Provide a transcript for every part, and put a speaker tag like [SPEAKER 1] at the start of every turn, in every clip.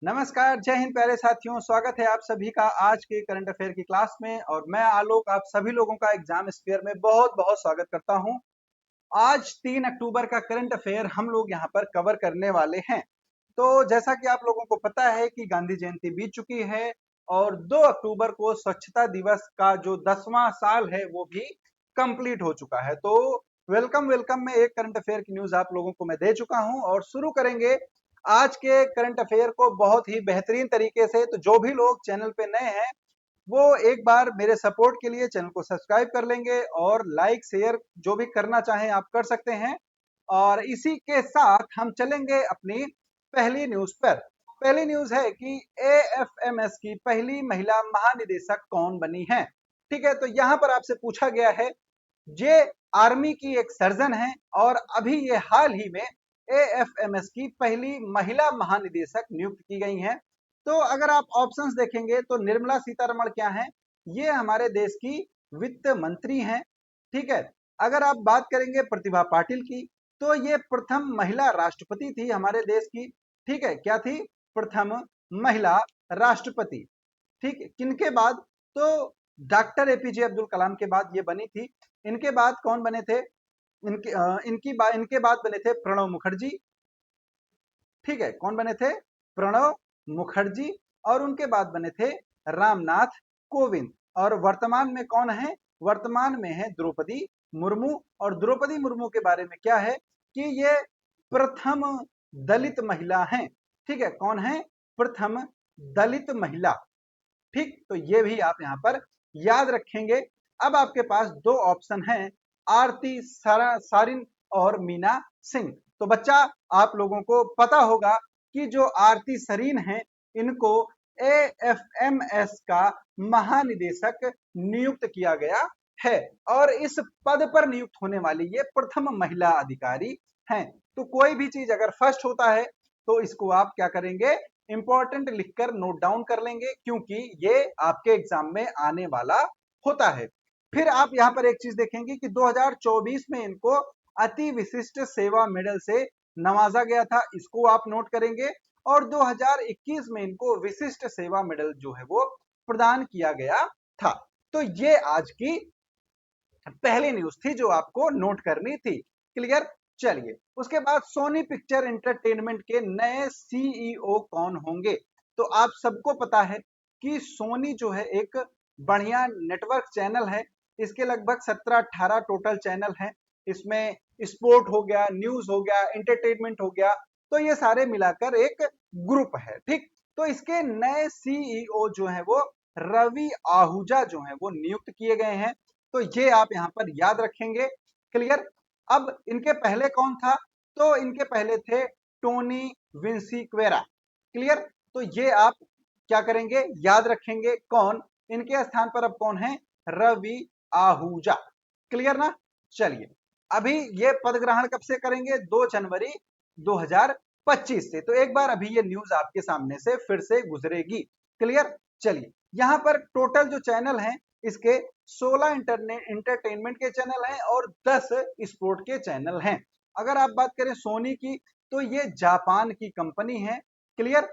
[SPEAKER 1] नमस्कार, जय हिंद प्यारे साथियों। स्वागत है आप सभी का आज के करंट अफेयर की क्लास में और मैं आलोक आप सभी लोगों का एग्जाम स्पेयर में बहुत बहुत स्वागत करता हूं। आज 3 अक्टूबर का करंट अफेयर हम लोग यहां पर कवर करने वाले हैं। तो जैसा कि आप लोगों को पता है कि गांधी जयंती बीत चुकी है और 2 अक्टूबर को स्वच्छता दिवस का जो 10वां साल है वो भी कंप्लीट हो चुका है। तो वेलकम वेलकम में एक करंट अफेयर की न्यूज आप लोगों को मैं दे चुका हूं और शुरू करेंगे आज के करंट अफेयर को बहुत ही बेहतरीन तरीके से। तो जो भी लोग चैनल पे नए हैं वो एक बार मेरे सपोर्ट के लिए चैनल को सब्सक्राइब कर लेंगे और लाइक शेयर जो भी करना चाहें आप कर सकते हैं। और इसी के साथ हम चलेंगे अपनी पहली न्यूज पर। पहली न्यूज है कि एएफएमएस की पहली महिला महानिदेशक कौन बनी है। ठीक है, तो यहां पर आपसे पूछा गया है, ये आर्मी की एक सर्जन है और अभी ये हाल ही में एएफएमएस की पहली महिला महानिदेशक नियुक्त की गई हैं। तो अगर आप ऑप्शंस देखेंगे तो निर्मला सीतारमण क्या हैं, ये हमारे देश की वित्त मंत्री हैं। ठीक है, अगर आप बात करेंगे प्रतिभा पाटिल की तो ये प्रथम महिला राष्ट्रपति थी हमारे देश की। ठीक है, क्या थी? प्रथम महिला राष्ट्रपति। ठीक है, किनके बाद? तो डॉक्टर एपीजे अब्दुल कलाम के बाद ये बनी थी। इनके बाद कौन बने थे? इनके बाद बने थे प्रणब मुखर्जी। ठीक है, कौन बने थे? प्रणब मुखर्जी। और उनके बाद बने थे रामनाथ कोविंद। और वर्तमान में कौन है? वर्तमान में है द्रौपदी मुर्मू। और द्रौपदी मुर्मू के बारे में क्या है कि ये प्रथम दलित महिला हैं। ठीक है, कौन है? प्रथम दलित महिला। ठीक, तो ये भी आप यहां पर याद रखेंगे। अब आपके पास दो ऑप्शन हैं, आरती सारिन और मीना सिंह। तो बच्चा आप लोगों को पता होगा कि जो आरती सरीन हैं इनको एएफएमएस का महानिदेशक नियुक्त किया गया है और इस पद पर नियुक्त होने वाली ये प्रथम महिला अधिकारी हैं। तो कोई भी चीज अगर फर्स्ट होता है तो इसको आप क्या करेंगे? इंपॉर्टेंट लिखकर नोट डाउन कर लेंगे क्योंकि ये आपके एग्जाम में आने वाला होता है। फिर आप यहाँ पर एक चीज देखेंगे कि 2024 में इनको अति विशिष्ट सेवा मेडल से नवाजा गया था, इसको आप नोट करेंगे। और 2021 में इनको विशिष्ट सेवा मेडल जो है वो प्रदान किया गया था। तो ये आज की पहली न्यूज थी जो आपको नोट करनी थी। क्लियर? चलिए, उसके बाद सोनी पिक्चर एंटरटेनमेंट के नए सीईओ कौन होंगे? तो आप सबको पता है कि सोनी जो है एक बढ़िया नेटवर्क चैनल है। इसके लगभग 17-18 टोटल चैनल हैं। इसमें स्पोर्ट हो गया, न्यूज हो गया, एंटरटेनमेंट हो गया, तो ये सारे मिलाकर एक ग्रुप है। ठीक, तो इसके नए सीईओ जो है वो रवि आहूजा जो है वो नियुक्त किए गए हैं। तो ये आप यहाँ पर याद रखेंगे। क्लियर? अब इनके पहले कौन था? तो इनके पहले थे टोनी विंसीक्वेरा। क्लियर? तो ये आप क्या करेंगे? याद रखेंगे। कौन? इनके स्थान पर अब कौन है? रवि आहूजा। क्लियर ना? चलिए, अभी ये पद ग्रहण कब से करेंगे? 2 जनवरी 2025 से। तो एक बार अभी ये न्यूज आपके सामने से फिर से गुजरेगी। क्लियर? चलिए, यहाँ पर टोटल जो चैनल हैं इसके 16 इंटरटेनमेंट के चैनल हैं और 10 स्पोर्ट के चैनल हैं। अगर आप बात करें सोनी की तो ये जापान की कंपनी है। क्लियर?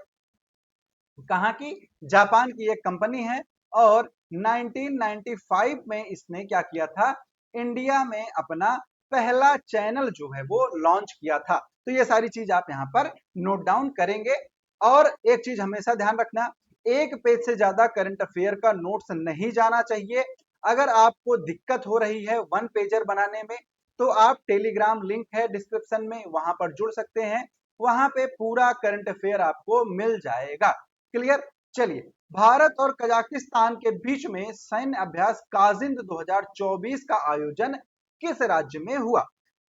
[SPEAKER 1] कहाँ की? जापान की एक कंपनी है और 1995 में इसने क्या किया था? इंडिया में अपना पहला चैनल जो है वो लॉन्च किया था। तो ये सारी चीज आप यहाँ पर नोट डाउन करेंगे। और एक चीज हमेशा ध्यान रखना, एक पेज से ज्यादा करंट अफेयर का नोट्स नहीं जाना चाहिए। अगर आपको दिक्कत हो रही है वन पेजर बनाने में तो आप टेलीग्राम लिंक है डिस्क्रिप्शन में, वहां पर जुड़ सकते हैं। वहां पे पूरा करंट अफेयर आपको मिल जाएगा। क्लियर? चलिए, भारत और कजाकिस्तान के बीच में सैन्य अभ्यास काजिंद 2024 का आयोजन किस राज्य में हुआ?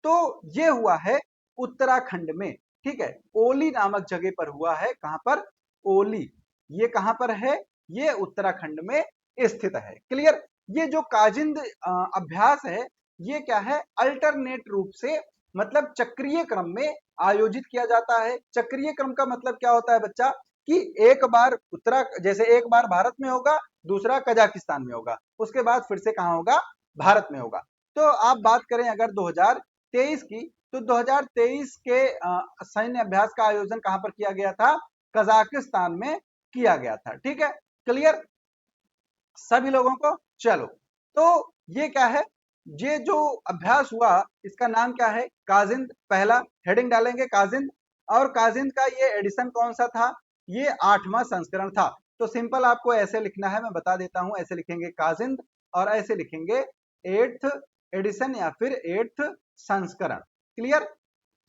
[SPEAKER 1] तो ये हुआ है उत्तराखंड में। ठीक है, ओली नामक जगह पर हुआ है। कहां पर? ओली। ये कहां पर है? ये उत्तराखंड में स्थित है। क्लियर? ये जो काजिंद अभ्यास है ये क्या है? अल्टरनेट रूप से मतलब चक्रीय क्रम में आयोजित किया जाता है। चक्रीय क्रम का मतलब क्या होता है बच्चा? कि एक बार जैसे एक बार भारत में होगा, दूसरा कजाकिस्तान में होगा, उसके बाद फिर से कहां होगा? भारत में होगा। तो आप बात करें अगर 2023 की तो 2023 के सैन्य अभ्यास का आयोजन कहां पर किया गया था? कजाकिस्तान में किया गया था। ठीक है, क्लियर सभी लोगों को। चलो, तो ये क्या है, ये जो अभ्यास हुआ इसका नाम क्या है, काजिंद। पहला हेडिंग डालेंगे काजिंद, और काजिंद का ये एडिशन कौन सा था, ये 8वां संस्करण था। तो सिंपल आपको ऐसे लिखना है, मैं बता देता हूं, ऐसे लिखेंगे काजिंद और ऐसे लिखेंगे 8th एडिशन या फिर 8th संस्करण। क्लियर,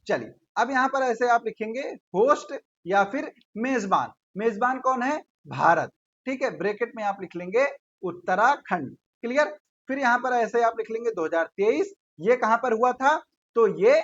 [SPEAKER 1] चलिए अब यहां पर ऐसे आप लिखेंगे होस्ट या फिर मेजबान। मेजबान कौन है, भारत। ठीक है, ब्रैकेट में आप लिख लेंगे उत्तराखंड। क्लियर, फिर यहां पर ऐसे आप लिख लेंगे 2023, ये कहां पर हुआ था, तो ये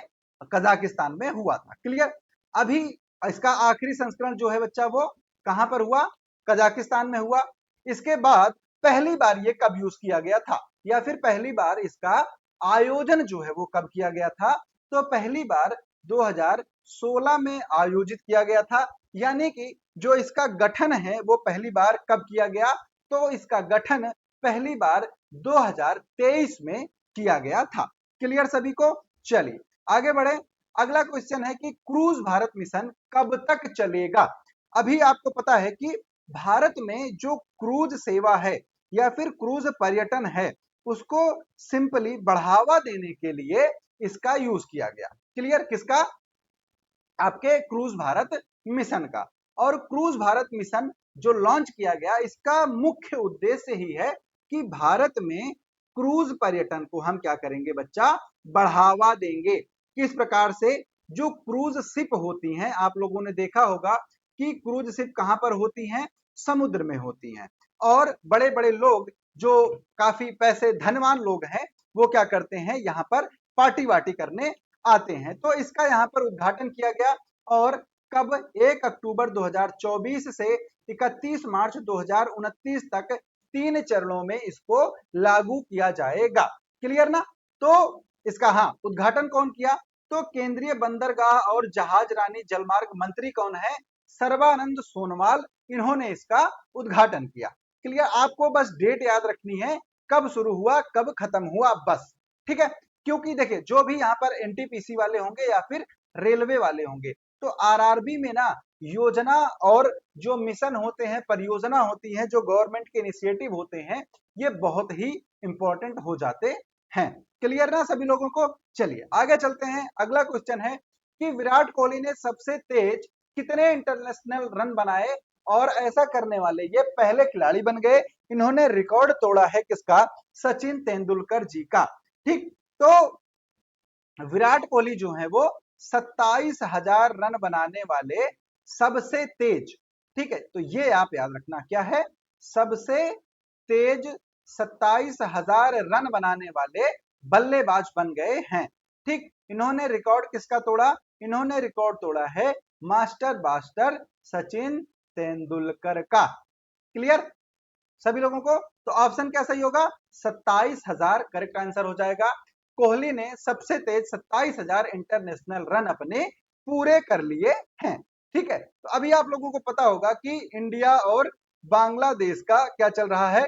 [SPEAKER 1] कजाकिस्तान में हुआ था। क्लियर, अभी इसका आखिरी संस्करण जो है बच्चा वो कहां पर हुआ, कजाकिस्तान में हुआ। इसके बाद पहली बार ये कब यूज किया गया था, या फिर पहली बार इसका आयोजन जो है वो कब किया गया था, तो पहली बार 2016 में आयोजित किया गया था। यानी कि जो इसका गठन है वो पहली बार कब किया गया, तो इसका गठन पहली बार 2023 में किया गया था। क्लियर सभी को। चलिए आगे बढ़े, अगला क्वेश्चन है कि क्रूज भारत मिशन कब तक चलेगा। अभी आपको पता है कि भारत में जो क्रूज सेवा है या फिर क्रूज पर्यटन है उसको सिंपली बढ़ावा देने के लिए इसका यूज किया गया। क्लियर, किसका, आपके क्रूज भारत मिशन का। और क्रूज भारत मिशन जो लॉन्च किया गया इसका मुख्य उद्देश्य ही है कि भारत में क्रूज पर्यटन को हम क्या करेंगे बच्चा, बढ़ावा देंगे। किस प्रकार से, जो क्रूज शिप होती हैं, आप लोगों ने देखा होगा कि क्रूज शिप कहां पर होती हैं, समुद्र में होती हैं। और बड़े बड़े लोग जो काफी पैसे धनवान लोग हैं वो क्या करते हैं, यहाँ पर पार्टी वार्टी करने आते हैं। तो इसका यहाँ पर उद्घाटन किया गया, और कब, 1 अक्टूबर 2024 से 31 मार्च 2029 तक 3 चरणों में इसको लागू किया जाएगा। क्लियर ना। तो इसका हाँ उद्घाटन कौन किया, तो केंद्रीय बंदरगाह और जहाज रानी जलमार्ग मंत्री कौन है, सर्बानंद सोनोवाल, इन्होंने इसका उद्घाटन किया। क्लियर, आपको बस डेट याद रखनी है, कब शुरू हुआ कब खत्म हुआ बस। ठीक है, क्योंकि देखिए जो भी यहाँ पर एनटीपीसी वाले होंगे या फिर रेलवे वाले होंगे, तो आरआरबी में ना योजना और जो मिशन होते हैं, परियोजना होती है, जो गवर्नमेंट के इनिशिएटिव होते हैं, ये बहुत ही इंपॉर्टेंट हो जाते हैं। क्लियर ना सभी लोगों को। चलिए आगे चलते हैं, अगला क्वेश्चन है कि विराट कोहली ने सबसे तेज कितने इंटरनेशनल रन बनाए, और ऐसा करने वाले ये पहले खिलाड़ी बन गए। इन्होंने रिकॉर्ड तोड़ा है किसका, सचिन तेंदुलकर जी का। ठीक, तो विराट कोहली जो है वो 27,000 रन बनाने वाले सबसे तेज, ठीक है, तो ये आप याद रखना क्या है, सबसे तेज 27,000 रन बनाने वाले बल्लेबाज बन गए हैं। ठीक, इन्होंने रिकॉर्ड किसका तोड़ा, इन्होंने रिकॉर्ड तोड़ा है मास्टर बास्टर सचिन तेंदुलकर का। क्लियर सभी लोगों को। तो ऑप्शन क्या सही होगा, 27,000 करेक्ट आंसर हो जाएगा। कोहली ने सबसे तेज 27,000 इंटरनेशनल रन अपने पूरे कर लिए हैं। ठीक है, तो अभी आप लोगों को पता होगा कि इंडिया और बांग्लादेश का क्या चल रहा है,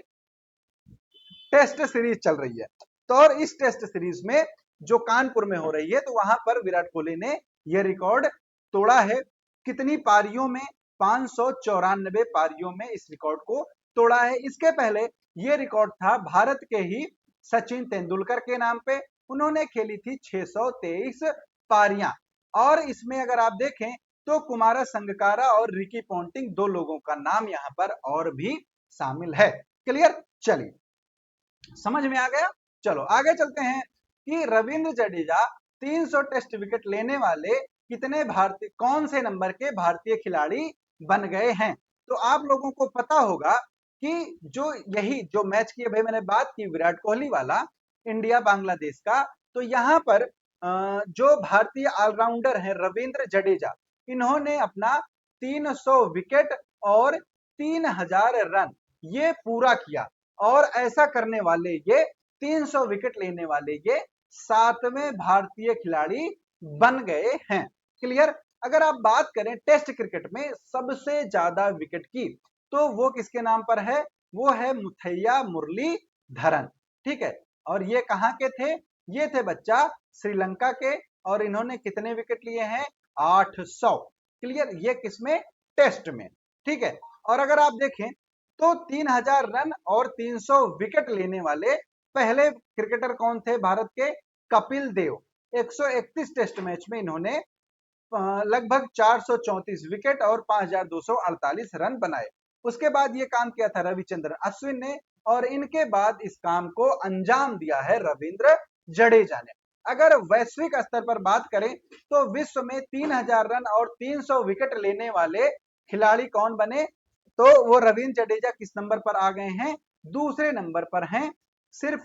[SPEAKER 1] टेस्ट सीरीज चल रही है। तो और इस टेस्ट सीरीज में जो कानपुर में हो रही है, तो वहां पर विराट कोहली ने यह रिकॉर्ड तोड़ा है। कितनी पारियों में, 594 पारियों में इस रिकॉर्ड को तोड़ा है। इसके पहले यह रिकॉर्ड था भारत के ही सचिन तेंदुलकर के नाम पे, उन्होंने खेली थी 623 पारियां। और इसमें अगर आप देखें तो कुमारा संगकारा और रिकी पॉन्टिंग दो लोगों का नाम यहां पर और भी शामिल है। क्लियर, चलिए समझ में आ गया। चलो आगे चलते हैं कि रविंद्र जडेजा 300 टेस्ट विकेट लेने वाले कितने भारतीय, कौन से नंबर के भारतीय खिलाड़ी बन गए हैं। तो आप लोगों को पता होगा कि जो यही जो मैच की भाई मैंने बात की विराट कोहली वाला, इंडिया बांग्लादेश का, तो यहां पर जो भारतीय ऑलराउंडर हैं रविंद्र जडेजा, इन्होंने अपना 300 विकेट और 3,000 रन ये पूरा किया। और ऐसा करने वाले ये 300 विकेट लेने वाले ये 7वें भारतीय खिलाड़ी बन गए हैं। क्लियर, अगर आप बात करें टेस्ट क्रिकेट में सबसे ज्यादा विकेट की, तो वो किसके नाम पर है, वो है मुथैया मुरलीधरन। ठीक है, और ये कहां के थे, ये थे बच्चा श्रीलंका के, और इन्होंने कितने विकेट लिए हैं, 800। क्लियर, ये किसमें, टेस्ट में, ठीक है। और अगर आप देखें तो 3000 रन और 300 विकेट लेने वाले पहले क्रिकेटर कौन थे भारत के? कपिल देव। 131 टेस्ट मैच में इन्होंने लगभग 434 विकेट और 5248 रन बनाए। उसके बाद ये काम किया था रविचंद्रन अश्विन ने, और इनके बाद इस काम को अंजाम दिया है रविंद्र जडेजा ने। अगर वैश्विक स्तर पर बात करें तो विश्व में 3000 रन और 300 विकेट लेने वाले खिलाड़ी कौन बने? तो वो रविंद्र जडेजा किस नंबर पर आ गए हैं? दूसरे नंबर पर हैं। सिर्फ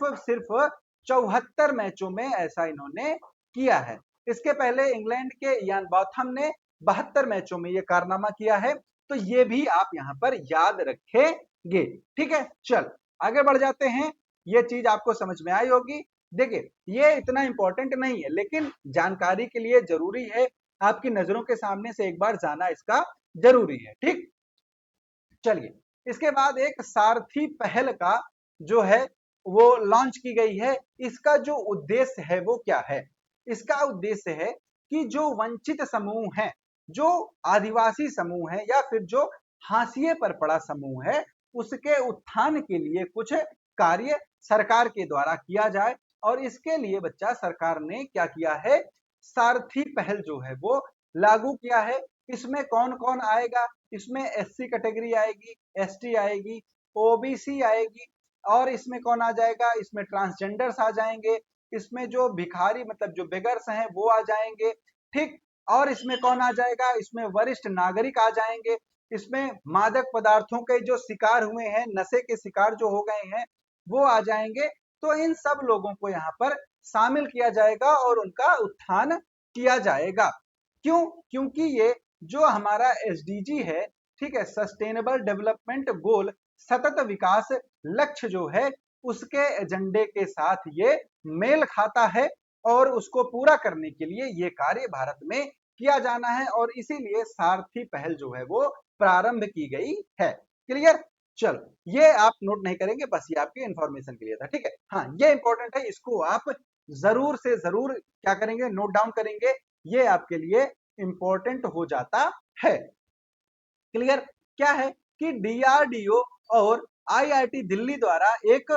[SPEAKER 1] 74 मैचों में ऐसा इन्होंने किया है। इसके पहले इंग्लैंड के यान बॉथम ने 72 मैचों में यह कारनामा किया है। तो ये भी आप यहां पर याद रखेंगे, ठीक है। चल आगे बढ़ जाते हैं। ये चीज आपको समझ में आई होगी। देखिए ये इतना इंपॉर्टेंट नहीं है, लेकिन जानकारी के लिए जरूरी है, आपकी नजरों के सामने से एक बार जाना इसका जरूरी है, ठीक। चलिए इसके बाद एक सारथी पहल का जो है वो लॉन्च की गई है। इसका जो उद्देश्य है वो क्या है? इसका उद्देश्य है कि जो वंचित समूह है, जो आदिवासी समूह है, या फिर जो हाशिए पर पड़ा समूह है, उसके उत्थान के लिए कुछ कार्य सरकार के द्वारा किया जाए। और इसके लिए बच्चा सरकार ने क्या किया है? सारथी पहल जो है वो लागू किया है। इसमें कौन कौन आएगा? इसमें एससी कैटेगरी आएगी, एसटी आएगी, ओबीसी आएगी, और इसमें कौन आ जाएगा? इसमें ट्रांसजेंडर्स आ जाएंगे, इसमें जो भिखारी मतलब जो बेगर्स हैं वो आ जाएंगे, ठीक। और इसमें कौन आ जाएगा? इसमें वरिष्ठ नागरिक आ जाएंगे, इसमें मादक पदार्थों के जो शिकार हुए हैं, नशे के शिकार जो हो गए हैं वो आ जाएंगे। तो इन सब लोगों को यहाँ पर शामिल किया जाएगा और उनका उत्थान किया जाएगा। क्यों? क्योंकि ये जो हमारा एसडीजी है, ठीक है, सस्टेनेबल डेवलपमेंट गोल, सतत विकास लक्ष्य जो है, उसके एजेंडे के साथ ये मेल खाता है, और उसको पूरा करने के लिए ये कार्य भारत में किया जाना है, और इसीलिए सारथी पहल जो है वो प्रारंभ की गई है। क्लियर? चलो ये आप नोट नहीं करेंगे, बस ये आपके इंफॉर्मेशन के लिए था, ठीक है। हाँ ये इंपॉर्टेंट है, इसको आप जरूर से जरूर क्या करेंगे? नोट डाउन करेंगे, ये आपके लिए इंपॉर्टेंट हो जाता है। क्लियर? क्या है कि डीआरडीओ और आईआईटी दिल्ली द्वारा एक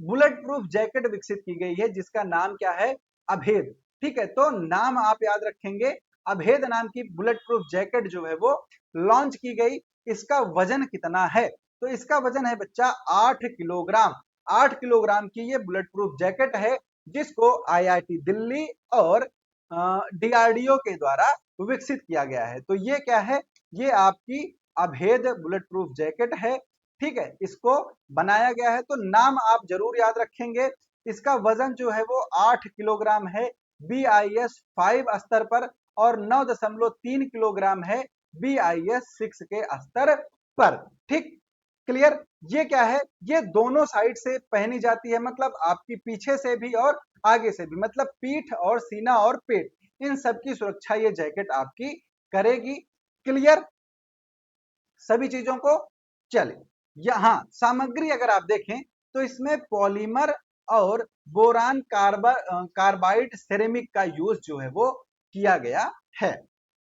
[SPEAKER 1] बुलेट प्रूफ जैकेट विकसित की गई है, जिसका नाम क्या है? अभेद, ठीक है। तो नाम आप याद रखेंगे, अभेद नाम की बुलेट प्रूफ जैकेट जो है वो लॉन्च की गई। इसका वजन कितना है? तो इसका वजन है बच्चा 8 किलोग्राम। 8 किलोग्राम की ये बुलेट प्रूफ जैकेट है, जिसको आईआईटी दिल्ली और डीआरडीओ के द्वारा विकसित किया गया है। तो ये क्या है? ये आपकी अभेद बुलेट प्रूफ जैकेट है, ठीक है। इसको बनाया गया है, तो नाम आप जरूर याद रखेंगे। इसका वजन जो है वो 8 किलोग्राम है BIS 5 स्तर पर, और 9.3 किलोग्राम है BIS 6 के स्तर पर, ठीक। क्लियर? ये क्या है? ये दोनों साइड से पहनी जाती है, मतलब आपकी पीछे से भी और आगे से भी, मतलब पीठ और सीना और पेट, इन सब की सुरक्षा ये जैकेट आपकी करेगी। क्लियर सभी चीजों को? चले यहाँ सामग्री अगर आप देखें तो इसमें पॉलीमर और बोरान कार्बाइड सिरेमिक का यूज जो है वो किया गया है।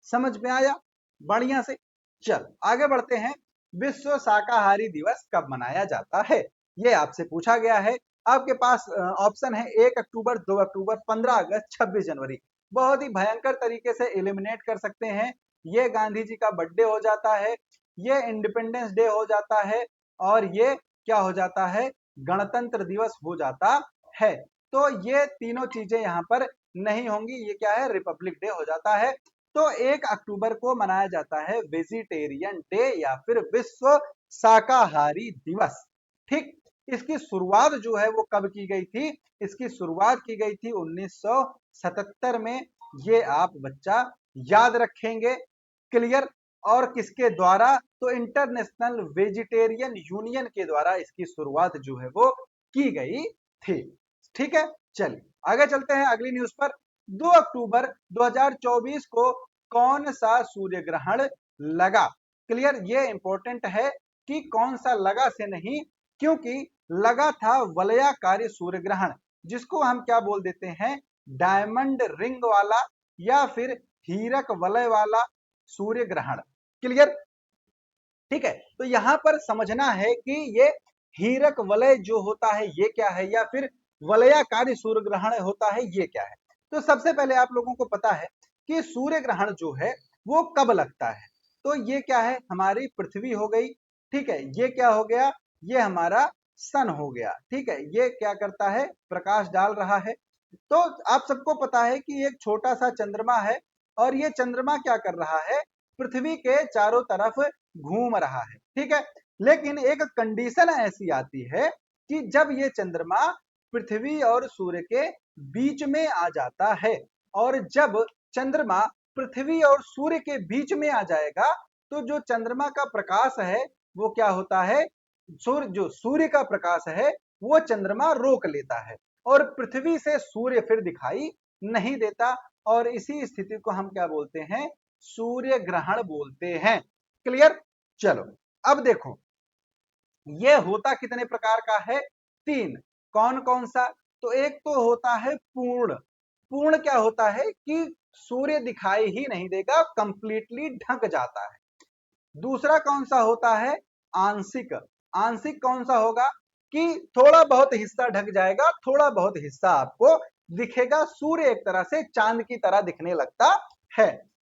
[SPEAKER 1] समझ में आया? बढ़िया से। चल आगे बढ़ते हैं। विश्व शाकाहारी दिवस कब मनाया जाता है? ये आपसे पूछा गया है। आपके पास ऑप्शन है 1 अक्टूबर, 2 अक्टूबर, 15 अगस्त, 26 जनवरी। बहुत ही भयंकर तरीके से एलिमिनेट कर सकते हैं। ये गांधी जी का बर्थडे हो जाता है, ये इंडिपेंडेंस डे हो जाता है, और ये क्या हो जाता है? गणतंत्र दिवस हो जाता है। तो ये तीनों चीजें यहाँ पर नहीं होंगी, ये क्या है? रिपब्लिक डे हो जाता है। तो 1 अक्टूबर को मनाया जाता है वेजिटेरियन डे या फिर विश्व शाकाहारी दिवस, ठीक। इसकी शुरुआत जो है वो कब की गई थी? इसकी शुरुआत की गई थी 1977 में। ये आप बच्चा याद रखेंगे। क्लियर? और किसके द्वारा? तो इंटरनेशनल वेजिटेरियन यूनियन के द्वारा इसकी शुरुआत जो है वो की गई थी, ठीक है। चलिए आगे चलते हैं अगली न्यूज पर। 2 अक्टूबर 2024 को कौन सा सूर्य ग्रहण लगा? क्लियर? ये इंपॉर्टेंट है कि कौन सा लगा से नहीं, क्योंकि लगा था वलयाकारी सूर्य ग्रहण, जिसको हम क्या बोल देते हैं? डायमंड रिंग वाला या फिर हीरक वलय वाला सूर्य ग्रहण। क्लियर? ठीक है, तो यहां पर समझना है कि ये हीरक वलय जो होता है ये क्या है, या फिर वलयाकारी सूर्य ग्रहण होता है ये क्या है। तो सबसे पहले आप लोगों को पता है कि सूर्य ग्रहण जो है वो कब लगता है। तो ये क्या है, हमारी पृथ्वी हो गई, ठीक है, ये क्या हो गया, ये हमारा सन हो गया, ठीक है, ये क्या करता है, प्रकाश डाल रहा है। तो आप सबको पता है कि एक छोटा सा चंद्रमा है, और ये चंद्रमा क्या कर रहा है, पृथ्वी के चारों तरफ घूम रहा है, ठीक है। लेकिन एक कंडीशन ऐसी आती है कि जब ये चंद्रमा पृथ्वी और सूर्य के बीच में आ जाता है, और जब चंद्रमा पृथ्वी और सूर्य के बीच में आ जाएगा, तो जो चंद्रमा का प्रकाश है वो क्या होता है, जो सूर्य का प्रकाश है वो चंद्रमा रोक लेता है, और पृथ्वी से सूर्य फिर दिखाई नहीं देता, और इसी स्थिति को हम क्या बोलते हैं, सूर्य ग्रहण बोलते हैं। क्लियर? चलो अब देखो, ये होता कितने प्रकार का है, तीन। कौन कौन सा? तो एक तो होता है पूर्ण। पूर्ण क्या होता है कि सूर्य दिखाई ही नहीं देगा, कंप्लीटली ढक जाता है। दूसरा कौन सा होता है, आंशिक। आंशिक कौन सा होगा कि थोड़ा बहुत हिस्सा ढक जाएगा, थोड़ा बहुत हिस्सा आपको दिखेगा, सूर्य एक तरह से चांद की तरह दिखने लगता है।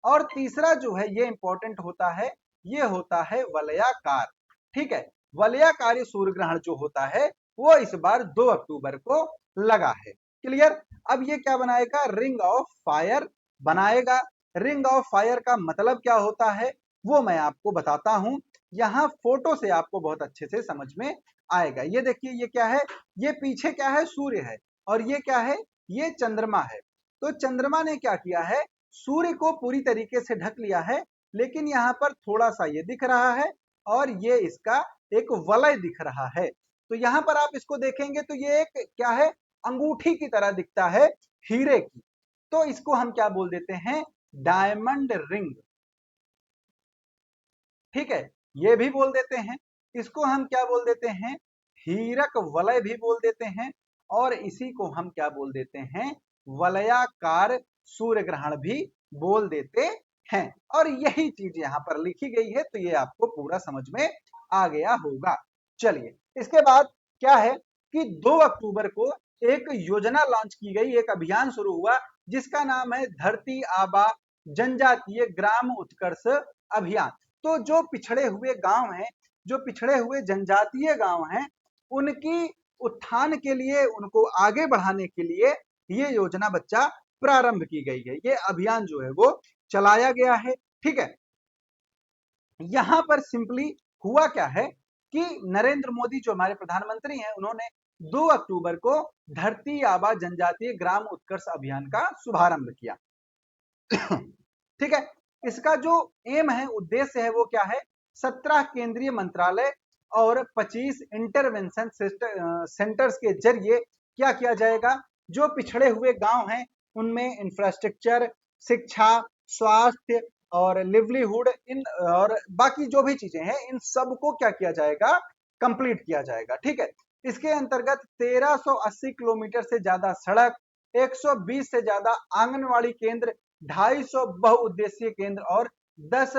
[SPEAKER 1] और तीसरा जो है ये इंपॉर्टेंट होता है, ये होता है वलयाकार। ठीक है, वलयाकारी सूर्य ग्रहण जो होता है वो इस बार 2 अक्टूबर को लगा है। क्लियर? अब ये क्या बनाएगा, रिंग ऑफ फायर बनाएगा। रिंग ऑफ फायर का मतलब क्या होता है वो मैं आपको बताता हूं, यहां फोटो से आपको बहुत अच्छे से समझ में आएगा। ये देखिए, ये क्या है, ये पीछे क्या है, सूर्य है, और ये क्या है, ये चंद्रमा है। तो चंद्रमा ने क्या किया है, सूर्य को पूरी तरीके से ढक लिया है, लेकिन यहाँ पर थोड़ा सा ये दिख रहा है, और ये इसका एक वलय दिख रहा है। तो यहाँ पर आप इसको देखेंगे तो ये एक क्या है, अंगूठी की तरह दिखता है, हीरे की। तो इसको हम क्या बोल देते हैं, डायमंड रिंग। ठीक है, ये भी बोल देते हैं। इसको हम क्या बोल देते हैं, हीरक वलय भी बोल देते हैं, और इसी को हम क्या बोल देते हैं, वलयाकार सूर्य ग्रहण भी बोल देते हैं। और यही चीज यहाँ पर लिखी गई है, तो ये आपको पूरा समझ में आ गया होगा। चलिए, इसके बाद क्या है कि 2 अक्टूबर को एक योजना लॉन्च की गई, एक अभियान शुरू हुआ, जिसका नाम है धरती आबा जनजातीय ग्राम उत्कर्ष अभियान। तो जो पिछड़े हुए गांव हैं, जो पिछड़े हुए जनजातीय गांव हैं, उनकी उत्थान के लिए, उनको आगे बढ़ाने के लिए ये योजना बच्चा प्रारंभ की गई है, ये अभियान जो है वो चलाया गया है। ठीक है, यहां पर सिंपली हुआ क्या है कि नरेंद्र मोदी जो हमारे प्रधानमंत्री हैं, उन्होंने 2 अक्टूबर को धरती आबा जनजातीय ग्राम उत्कर्ष अभियान का शुभारंभ किया। ठीक है, इसका जो एम है, उद्देश्य है, वो क्या है, 17 केंद्रीय मंत्रालय और 25 इंटरवेंशन सेंटर्स के जरिए क्या किया जाएगा, जो पिछड़े हुए गांव हैं उनमें इंफ्रास्ट्रक्चर, शिक्षा, स्वास्थ्य और लिवलीहुड, इन और बाकी जो भी चीजें हैं, इन सबको क्या किया जाएगा, कंप्लीट किया जाएगा। ठीक है, इसके अंतर्गत 1380 किलोमीटर से ज्यादा सड़क, 120 से ज्यादा आंगनवाड़ी केंद्र, 250 बहुउद्देशीय केंद्र और 10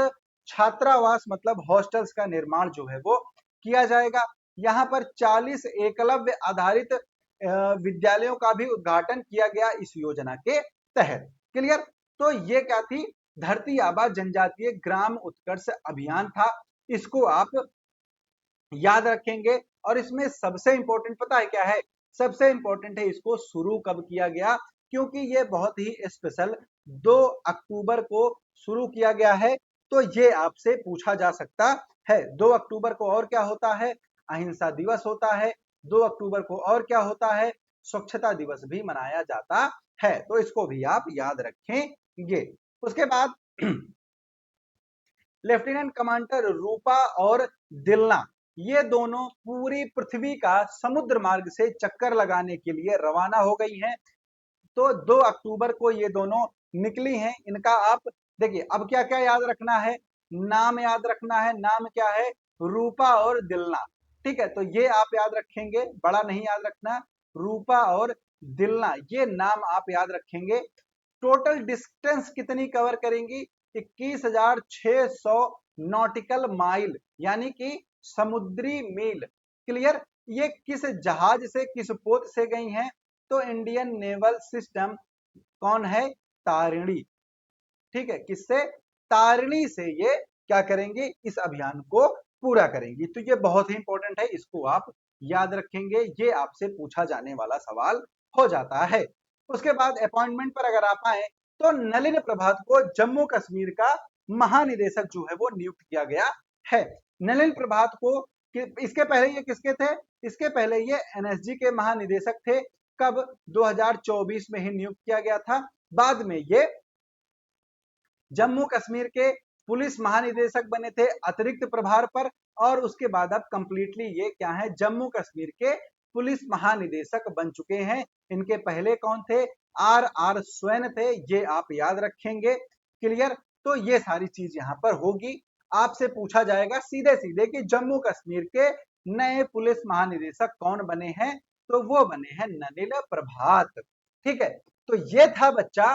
[SPEAKER 1] छात्रावास मतलब हॉस्टल्स का निर्माण जो है वो किया जाएगा। यहाँ पर 40 एकलव्य आधारित विद्यालयों का भी उद्घाटन किया गया इस योजना के तहत। क्लियर? तो ये क्या थी, धरती आबा जनजातीय ग्राम उत्कर्ष अभियान था। इसको आप याद रखेंगे, और इसमें सबसे इंपॉर्टेंट पता है क्या है, सबसे इंपॉर्टेंट है इसको शुरू कब किया गया, क्योंकि ये बहुत ही स्पेशल 2 अक्टूबर को शुरू किया गया है। तो ये आपसे पूछा जा सकता है, 2 अक्टूबर को और क्या होता है, अहिंसा दिवस होता है। 2 अक्टूबर को और क्या होता है, स्वच्छता दिवस भी मनाया जाता है। तो इसको भी आप याद रखेंगे। उसके बाद लेफ्टिनेंट कमांडर रूपा और दिलना, ये दोनों पूरी पृथ्वी का समुद्र मार्ग से चक्कर लगाने के लिए रवाना हो गई हैं। तो 2 अक्टूबर को ये दोनों निकली हैं। इनका आप देखिए, अब क्या क्या याद रखना है, नाम याद रखना है। नाम क्या है, रूपा और दिलना। ठीक है, तो ये आप याद रखेंगे, बड़ा नहीं याद रखना, रूपा और दिलना, ये नाम आप याद रखेंगे। टोटल डिस्टेंस कितनी कवर करेंगी, 21,600 नॉटिकल माइल यानी कि समुद्री मील। क्लियर। ये किस जहाज से, किस पोत से गई हैं? तो इंडियन नेवल सिस्टम कौन है? तारिणी। ठीक है, किससे? तारिणी से ये क्या करेंगे? इस अभियान को पूरा करेंगी। तो ये बहुत ही इंपॉर्टेंट है, इसको आप याद रखेंगे, ये आपसे पूछा जाने वाला सवाल हो जाता है। उसके बाद अपॉइंटमेंट पर अगर आप आए तो नलिन प्रभात को जम्मू कश्मीर का महानिदेशक जो है वो नियुक्त किया गया है। नलिन प्रभात को इसके पहले ये किसके थे? इसके पहले ये एनएसजी के महानिदेशक थे। कब? 2024 में ही नियुक्त किया गया था। बाद में ये जम्मू कश्मीर के पुलिस महानिदेशक बने थे अतिरिक्त प्रभार पर, और उसके बाद अब कंप्लीटली ये क्या है? जम्मू कश्मीर के पुलिस महानिदेशक बन चुके हैं। इनके पहले कौन थे? आर स्वैन थे, ये आप याद रखेंगे। क्लियर। तो ये सारी चीज यहाँ पर होगी। आपसे पूछा जाएगा सीधे सीधे कि जम्मू कश्मीर के नए पुलिस महानिदेशक कौन बने हैं? तो वो बने हैं नलिन प्रभात। ठीक है, तो ये था बच्चा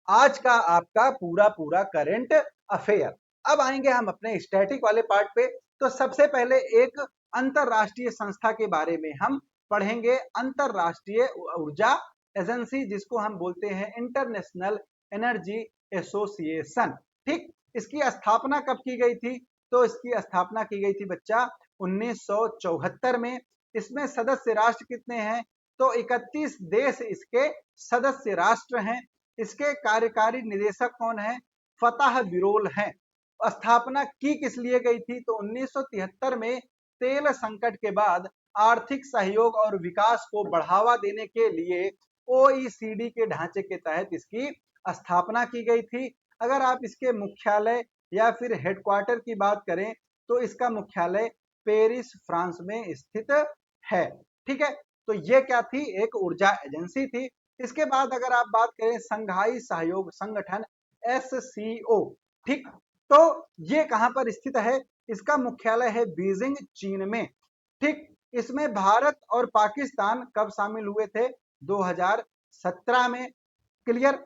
[SPEAKER 1] आज का आपका पूरा पूरा करंट अफेयर। अब आएंगे हम अपने स्टैटिक वाले पार्ट पे। तो सबसे पहले एक अंतरराष्ट्रीय संस्था के बारे में हम पढ़ेंगे, अंतरराष्ट्रीय ऊर्जा एजेंसी, जिसको हम बोलते हैं इंटरनेशनल एनर्जी एसोसिएशन। ठीक, इसकी स्थापना कब की गई थी? तो इसकी स्थापना की गई थी बच्चा 1974 में। इसमें सदस्य राष्ट्र कितने हैं? तो 31 देश इसके सदस्य राष्ट्र हैं। इसके कार्यकारी निदेशक कौन है? फतह बिरोल हैं। स्थापना की किस लिए गई थी? तो 1973 में तेल संकट के बाद आर्थिक सहयोग और विकास को बढ़ावा देने के लिए ओईसीडी के ढांचे के तहत इसकी स्थापना की गई थी। अगर आप इसके मुख्यालय या फिर हेडक्वार्टर की बात करें तो इसका मुख्यालय पेरिस फ्रांस में स्थित है। ठीक है, तो ये क्या थी? एक ऊर्जा एजेंसी थी। इसके बाद अगर आप बात करें संघाई सहयोग संगठन SCO। ठीक, तो ये कहां पर स्थित है? इसका मुख्यालय है बीजिंग, चीन में। ठीक, इसमें भारत और पाकिस्तान कब शामिल हुए थे? 2017 में। क्लियर।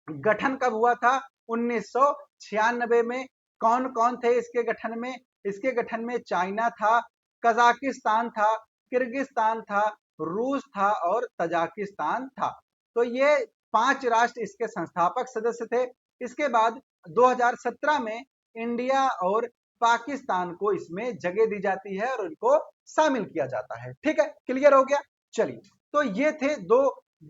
[SPEAKER 1] गठन कब हुआ था? 1996 में। कौन कौन थे इसके गठन में? इसके गठन में चाइना था, कजाकिस्तान था, किर्गिस्तान था, रूस था और तजाकिस्तान था। तो ये 5 राष्ट्र इसके संस्थापक सदस्य थे। इसके बाद 2017 में इंडिया और पाकिस्तान को इसमें जगह दी जाती है और इनको शामिल किया जाता है। ठीक है, क्लियर हो गया। चलिए, तो ये थे दो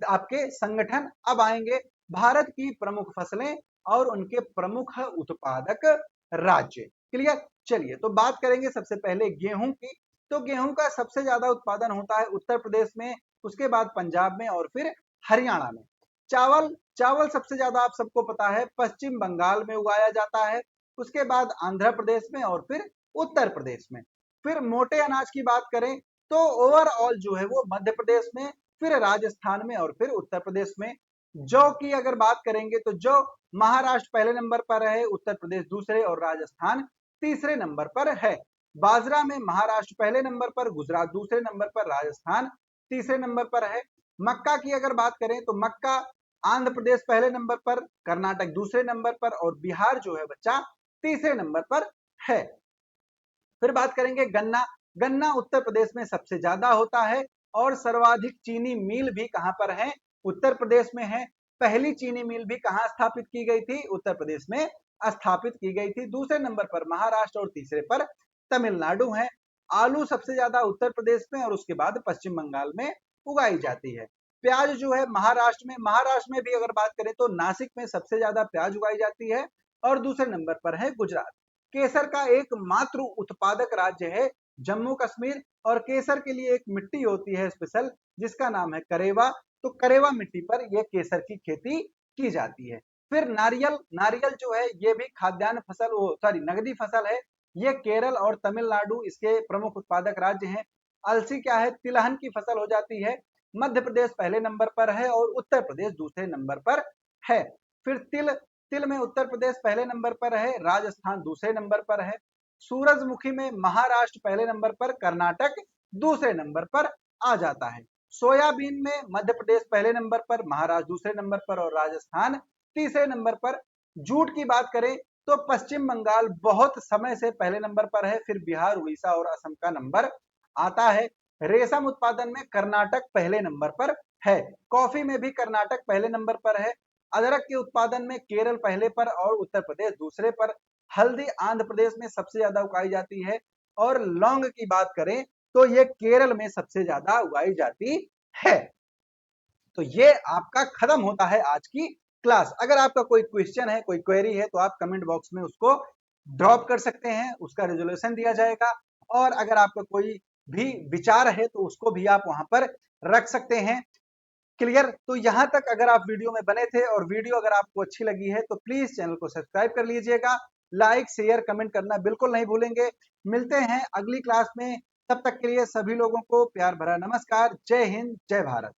[SPEAKER 1] आपके संगठन। अब आएंगे भारत की प्रमुख फसलें और उनके प्रमुख उत्पादक राज्य। क्लियर। चलिए, तो बात करेंगे सबसे पहले गेहूं की। तो गेहूं का सबसे ज्यादा उत्पादन होता है उत्तर प्रदेश में, उसके बाद पंजाब में और फिर हरियाणा में। चावल, चावल सबसे ज्यादा आप सबको पता है पश्चिम बंगाल में उगाया जाता है, उसके बाद आंध्र प्रदेश में और फिर उत्तर प्रदेश में। फिर मोटे अनाज की बात करें तो ओवरऑल जो है वो मध्य प्रदेश में, फिर राजस्थान में और फिर उत्तर प्रदेश में। जौ की अगर बात करेंगे तो जौ महाराष्ट्र पहले नंबर पर है, उत्तर प्रदेश दूसरे और राजस्थान तीसरे नंबर पर है। बाजरा में महाराष्ट्र पहले नंबर पर, गुजरात दूसरे नंबर पर, राजस्थान तीसरे नंबर पर है। मक्का की अगर बात करें तो मक्का आंध्र प्रदेश पहले नंबर पर, कर्नाटक दूसरे नंबर पर और बिहार जो है बच्चा तीसरे नंबर पर है। फिर बात करेंगे गन्ना। गन्ना उत्तर प्रदेश में सबसे ज्यादा होता है और सर्वाधिक चीनी मिल भी कहां पर है? उत्तर प्रदेश में है। पहली चीनी मिल भी कहां स्थापित की गई थी? उत्तर प्रदेश में स्थापित की गई थी। दूसरे नंबर पर महाराष्ट्र और तीसरे पर तमिलनाडु है। आलू सबसे ज्यादा उत्तर प्रदेश में और उसके बाद पश्चिम बंगाल में उगाई जाती है। प्याज जो है महाराष्ट्र में भी अगर बात करें तो नासिक में सबसे ज्यादा प्याज उगाई जाती है और दूसरे नंबर पर है गुजरात। केसर का एकमात्र उत्पादक राज्य है जम्मू कश्मीर, और केसर के लिए एक मिट्टी होती है स्पेशल जिसका नाम है करेवा। तो करेवा मिट्टी पर यह केसर की खेती की जाती है। फिर नारियल, नारियल जो है ये भी खाद्यान्न फसल, सॉरी नगदी फसल है। ये केरल और तमिलनाडु इसके प्रमुख उत्पादक राज्य हैं। अलसी क्या है? तिलहन की फसल हो जाती है। मध्य प्रदेश पहले नंबर पर है और उत्तर प्रदेश दूसरे नंबर पर है। फिर तिल, तिल में उत्तर प्रदेश पहले नंबर पर है, राजस्थान दूसरे नंबर पर है। सूरजमुखी में महाराष्ट्र पहले नंबर पर, कर्नाटक दूसरे नंबर पर आ जाता है। सोयाबीन में मध्य प्रदेश पहले नंबर पर, महाराष्ट्र दूसरे नंबर पर और राजस्थान तीसरे नंबर पर। जूट की बात करें तो पश्चिम बंगाल बहुत समय से पहले नंबर पर है, फिर बिहार, उड़ीसा और असम का नंबर आता है। रेशम उत्पादन में कर्नाटक पहले नंबर पर है। कॉफी में भी कर्नाटक पहले नंबर पर है। अदरक के उत्पादन में केरल पहले पर और उत्तर प्रदेश दूसरे पर। हल्दी आंध्र प्रदेश में सबसे ज्यादा उगाई जाती है। और लौंग की बात करें तो ये केरल में सबसे ज्यादा उगाई जाती है। तो ये आपका खत्म होता है आज की क्लास। अगर आपका कोई क्वेश्चन है, कोई क्वेरी है, तो आप कमेंट बॉक्स में उसको ड्रॉप कर सकते हैं, उसका रेजोल्यूशन दिया जाएगा। और अगर आपका कोई भी विचार है तो उसको भी आप वहां पर रख सकते हैं। क्लियर? तो यहां तक अगर आप वीडियो में बने थे और वीडियो अगर आपको अच्छी लगी है तो प्लीज चैनल को सब्सक्राइब कर लीजिएगा। लाइक शेयर कमेंट करना बिल्कुल नहीं भूलेंगे। मिलते हैं अगली क्लास में, तब तक के लिए सभी लोगों को प्यार भरा नमस्कार। जय हिंद, जय भारत।